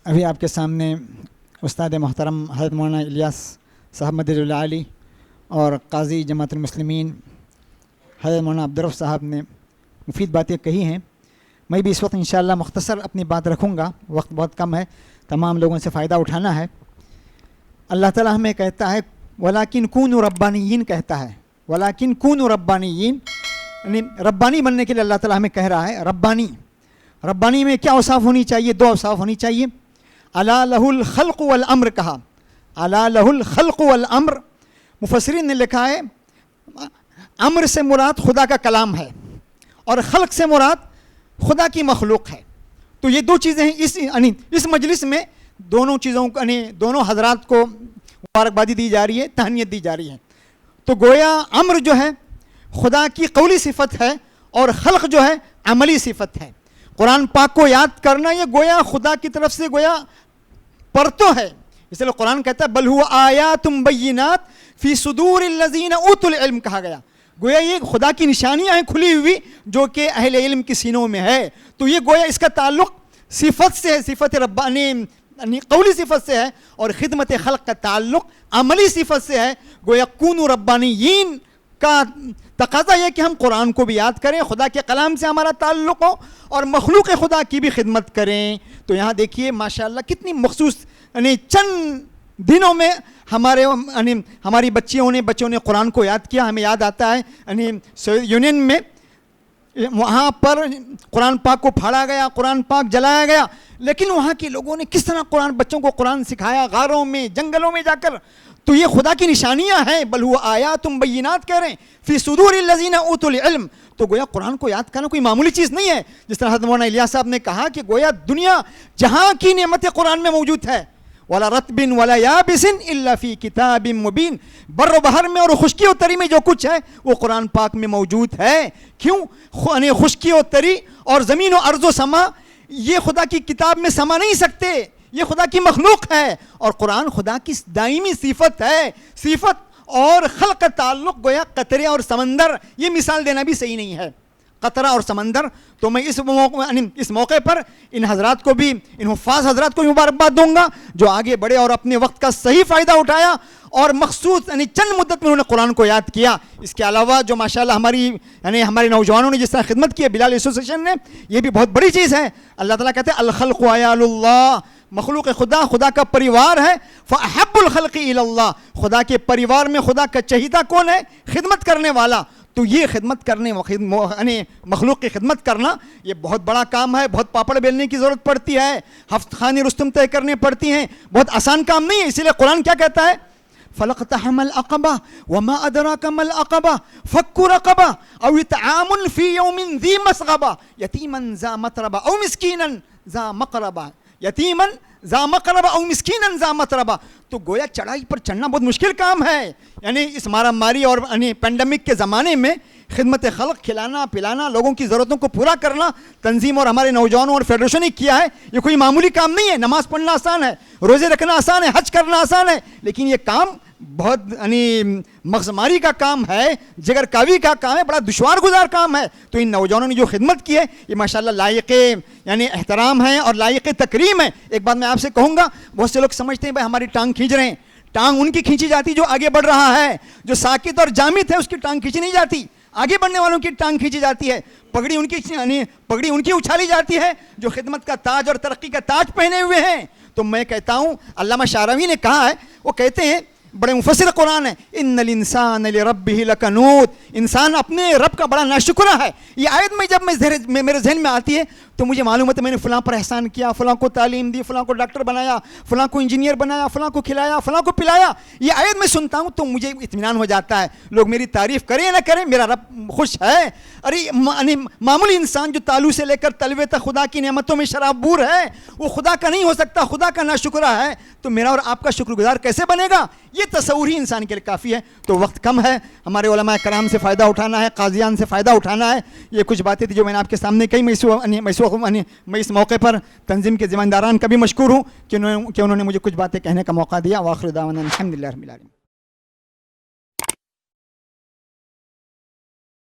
ابھی آپ کے سامنے استاد محترم حضرت مولانا الیاس صاحب مدد اللہ علی اور قاضی جماعت المسلمین حضرت مولانا عبدالرؤف صاحب نے مفید باتیں کہی ہیں. میں بھی اس وقت انشاءاللہ مختصر اپنی بات رکھوں گا، وقت بہت کم ہے، تمام لوگوں سے فائدہ اٹھانا ہے. اللہ تعالیٰ ہمیں کہتا ہے وَلَٰكِن كُونُوا رَبَّانِيِّينَ کہتا ہے، وَلَٰكِن كُونُوا رَبَّانِيِّينَ، یعنی ربانی بننے کے لیے اللہ تعالیٰ ہمیں کہہ رہا ہے. ربانی میں کیا اوصاف ہونی چاہیے؟ 2 اوصاف ہونی چاہیے. الا لہ الخلق والامر کہا، الا لہ الخلق والامر. مفسرین نے لکھا ہے امر سے مراد خدا کا کلام ہے اور خلق سے مراد خدا کی مخلوق ہے. تو یہ 2 چیزیں ہیں. اس مجلس میں دونوں چیزوں کو دونوں حضرات کو مبارکبادی دی جا رہی ہے، تہنیت دی جا رہی ہے. تو گویا امر جو ہے خدا کی قولی صفت ہے اور خلق جو ہے عملی صفت ہے. قرآن پاک کو یاد کرنا یہ گویا خدا کی طرف سے گویا پرتو ہے. اس لیے قرآن کہتا ہے بل هو آیات بینات فی صدور الذین اوتوا العلم کہا گیا. گویا یہ خدا کی نشانیاں ہیں کھلی ہوئی جو کہ اہل علم کی سینوں میں ہے. تو یہ گویا اس کا تعلق صفت سے ہے، صفت ربانی قولی صفت سے ہے، اور خدمت خلق کا تعلق عملی صفت سے ہے. گویا کونوا ربانیین کا تقاضا یہ کہ ہم قرآن کو بھی یاد کریں، خدا کے کلام سے ہمارا تعلق ہو اور مخلوق خدا کی بھی خدمت کریں. تو یہاں دیکھیے ماشاءاللہ کتنی مخصوص چند دنوں میں ہماری بچوں نے قرآن کو یاد کیا. ہمیں یاد آتا ہے یونین میں وہاں پر قرآن پاک کو پھاڑا گیا، قرآن پاک جلایا گیا، لیکن وہاں کے لوگوں نے کس طرح بچوں کو قرآن سکھایا، غاروں میں جنگلوں میں جا کر. تو یہ خدا کی نشانیاں ہیں. بل هو آیات بینات کہہ رہے ہیں فی صدور الذین اوتوا العلم. تو گویا قرآن کو یاد کرنا کوئی معمولی چیز نہیں ہے. جس طرح حضرت مولانا الیاس صاحب نے کہا کہ گویا دنیا جہاں کی نعمت قرآن میں موجود ہے، ولا رطب ولا یابس الا فی کتاب مبین. بر و بحر میں اور خشکی و تری میں جو کچھ ہے وہ قرآن پاک میں موجود ہے. کیوں؟ خشکی و تری اور زمین و ارض و سما یہ خدا کی کتاب میں سما نہیں سکتے، یہ خدا کی مخلوق ہے. اور قرآن خدا کی دائمی صفت ہے. صفت اور خلق کا تعلق گویا قطرے اور سمندر، یہ مثال دینا بھی صحیح نہیں ہے، قطرہ اور سمندر. تو میں اس موقع پر ان حضرات کو بھی، ان حفاظ حضرات کو بھی مبارکباد دوں گا جو آگے بڑھے اور اپنے وقت کا صحیح فائدہ اٹھایا اور مخصوص چند مدت میں انہوں نے قرآن کو یاد کیا. اس کے علاوہ جو ماشاءاللہ ہمارے نوجوانوں نے جس طرح خدمت کی ہے، بلال ایسوسیشن نے، یہ بھی بہت بڑی چیز ہے. اللہ تعالیٰ کہتے ہیں الخلق عیال اللہ، مخلوق خدا کا پریوار ہے. فاحب الخلق الی اللہ، خدا کے پریوار میں خدا کا چہیتا کون ہے؟ خدمت کرنے والا. تو یہ خدمت کرنے مخلوق کی خدمت کرنا یہ بہت بڑا کام ہے. بہت پاپڑ بیلنے کی ضرورت پڑتی ہے، ہفت خانی رستم طے کرنے پڑتی ہیں، بہت آسان کام نہیں ہے. اسی لیے قرآن کیا کہتا ہے؟ فَلَقْتَحَمَ الْعَقَبَةَ وَمَا أَدْرَاكَ مَا الْعَقَبَةُ فَكُّ رَقَبَةٍ أَوْ إِطْعَامٌ فِي يَوْمٍ ذِي مَسْغَبَةٍ يَتِيمًا ذَا مَتْرَبَةٍ أَوْ مِسْكِينًا ذَا مَقْرَبَةٍ یتیمن ذا مقربہ او مسکینن ذا متربہ. تو گویا چڑھائی پر چڑھنا بہت مشکل کام ہے. اس مارا ماری اور پینڈیمک کے زمانے میں خدمت خلق، کھلانا پلانا، لوگوں کی ضرورتوں کو پورا کرنا تنظیم اور ہمارے نوجوانوں اور فیڈریشن نے کیا ہے. یہ کوئی معمولی کام نہیں ہے. نماز پڑھنا آسان ہے، روزے رکھنا آسان ہے، حج کرنا آسان ہے، لیکن یہ کام بہت مغزماری کا کام ہے، جگر کاوی کا کام ہے، بڑا دشوار گزار کام ہے. تو ان نوجوانوں نے جو خدمت کی ہے یہ ماشاءاللہ لائق احترام ہے اور لائق تکریم ہے. ایک بات میں آپ سے کہوں گا، بہت سے لوگ سمجھتے ہیں بھائی ہماری ٹانگ کھینچ رہے ہیں. ٹانگ ان کی کھینچی جاتی جو آگے بڑھ رہا ہے. جو ساکت اور جامد ہے اس کی ٹانگ کھینچی نہیں جاتی، آگے بڑھنے والوں کی ٹانگ کھینچی جاتی ہے. پگڑی ان کی اچھالی جاتی ہے جو خدمت کا تاج اور ترقی کا تاج پہنے ہوئے ہیں. تو میں کہتا ہوں، علامہ شعراوی نے کہا ہے، وہ کہتے ہیں، بڑے مفسر قرآن ہے، ان الانسان لربہ لکنود، انسان اپنے رب کا بڑا ناشکرہ ہے. یہ آیت میں جب میرے ذہن میں آتی ہے تو مجھے معلوم ہے میں نے فلاں پر احسان کیا، فلاں کو تعلیم دی، فلاں کو ڈاکٹر بنایا، فلاں کو انجینئر بنایا، فلاں کو کھلایا، فلاں کو پلایا. یہ آیت میں سنتا ہوں تو مجھے اطمینان ہو جاتا ہے. لوگ میری تعریف کریں یا نہ کریں، میرا رب خوش ہے. ارے معمولی انسان جو تالو سے لے کر تلوے تک خدا کی نعمتوں میں شراب بور ہے، وہ خدا کا نہیں ہو سکتا، خدا کا ناشکرہ ہے. تو میرا اور آپ کا شکر گزار کیسے بنے گا؟ یہ تصور ہی انسان کے لیے کافی ہے. تو وقت کم ہے، ہمارے علماء کرام سے فائدہ اٹھانا ہے، قاضیان سے فائدہ اٹھانا ہے. یہ کچھ باتیں تھی جو میں نے آپ کے سامنے کہی. میں اس موقع پر تنظیم کے ذمہ داران کا بھی مشکور ہوں کہ انہوں نے مجھے کچھ باتیں کہنے کا موقع دیا. وآخر دعوانا الحمدللہ رب العالمین.